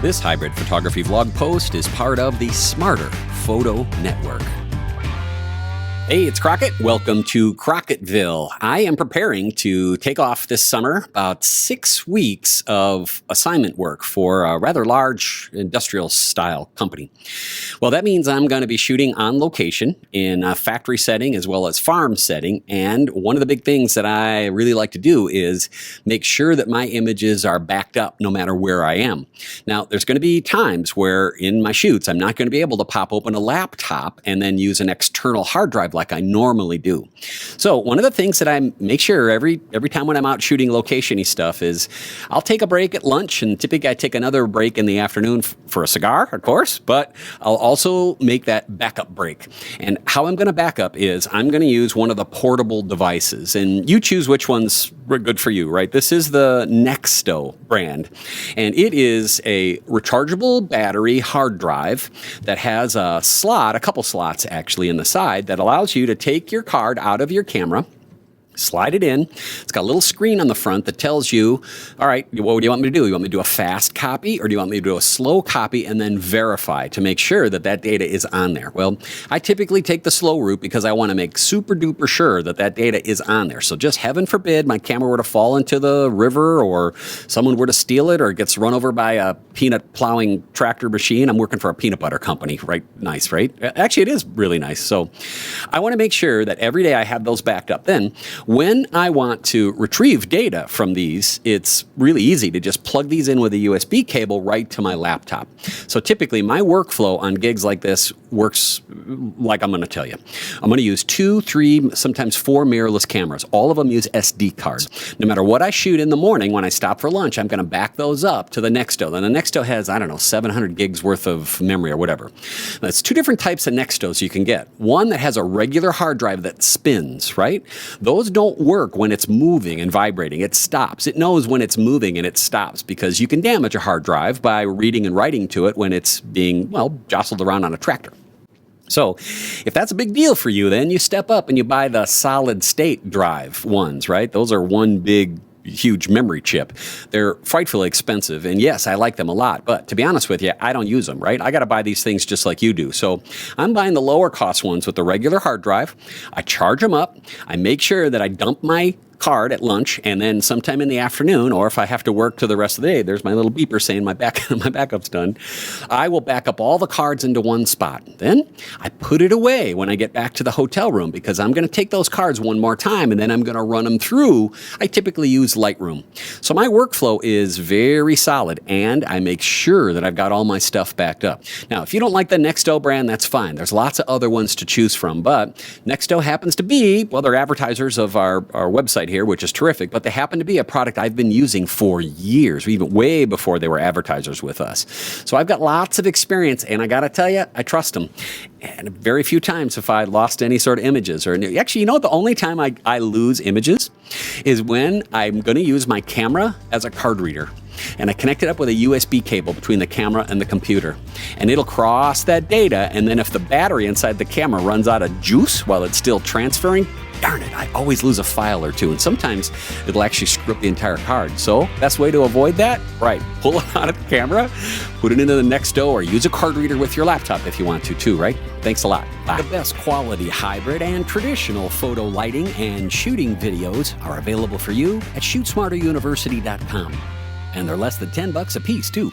This hybrid photography vlog post is part of the Smarter Photo Network. Hey, it's Crockett. Welcome to Crockettville. I am preparing to take off this summer about 6 weeks of assignment work for a rather large industrial style company. Well, that means I'm going to be shooting on location in a factory setting as well as farm setting. And one of the big things that I really like to do is make sure that my images are backed up no matter where I am. Now, there's going to be times where in my shoots, I'm not going to be able to pop open a laptop and then use an external hard drive like I normally do. So one of the things that I make sure every time when I'm out shooting location-y stuff is I'll take a break at lunch, and typically I take another break in the afternoon for a cigar, of course, but I'll also make that backup break. And how I'm going to back up is I'm going to use one of the portable devices, and you choose which one's good for you, right? This is the Nexto brand, and it is a rechargeable battery hard drive that has a couple slots actually in the side that allows you to take your card out of your camera, slide it in. It's got a little screen on the front that tells you, all right, what do you want me to do? You want me to do a fast copy, or do you want me to do a slow copy and then verify to make sure that that data is on there? Well, I typically take the slow route because I want to make super duper sure that that data is on there. So just heaven forbid my camera were to fall into the river, or someone were to steal it, or it gets run over by a peanut plowing tractor machine. I'm working for a peanut butter company, right? Nice, right? Actually, it is really nice. So I want to make sure that every day I have those backed up. Then when I want to retrieve data from these, it's really easy to just plug these in with a USB cable right to my laptop. So typically my workflow on gigs like this works like I'm going to tell you. I'm going to use 2, 3, sometimes 4 mirrorless cameras. All of them use SD cards. No matter what I shoot in the morning when I stop for lunch, I'm going to back those up to the Nexto. And the Nexto has, 700 gigs worth of memory or whatever. That's 2 different types of Nextos you can get. One that has a regular hard drive that spins, right? Those don't work when it's moving and vibrating. It stops. It knows when it's moving and it stops, because you can damage a hard drive by reading and writing to it when it's being, jostled around on a tractor. So if that's a big deal for you, then you step up and you buy the solid state drive ones, right? Those are one big huge memory chip. They're frightfully expensive, and yes, I like them a lot, but to be honest with you, I don't use them, right? I got to buy these things just like you do. So I'm buying the lower cost ones with the regular hard drive. I charge them up. I make sure that I dump my card at lunch, and then sometime in the afternoon, or if I have to work to the rest of the day, there's my little beeper saying my backup's done. I will back up all the cards into one spot. Then I put it away when I get back to the hotel room, because I'm going to take those cards one more time and then I'm going to run them through. I typically use Lightroom. So my workflow is very solid, and I make sure that I've got all my stuff backed up. Now, if you don't like the Nexto brand, that's fine. There's lots of other ones to choose from, but Nexto happens to be, they're advertisers of our website here, which is terrific, but they happen to be a product I've been using for years, even way before they were advertisers with us. So I've got lots of experience, and I got to tell you, I trust them. And very few times have I lost any sort of images. Actually, the only time I lose images is when I'm going to use my camera as a card reader. And I connect it up with a USB cable between the camera and the computer. And it'll cross that data, and then if the battery inside the camera runs out of juice while it's still transferring, darn it, I always lose a file or two, and sometimes it'll actually screw up the entire card. So, best way to avoid that, right, pull it out of the camera, put it into the Nexto, or use a card reader with your laptop if you want to too, right? Thanks a lot. Bye. The best quality hybrid and traditional photo lighting and shooting videos are available for you at ShootSmarterUniversity.com. And they're less than $10 a piece too.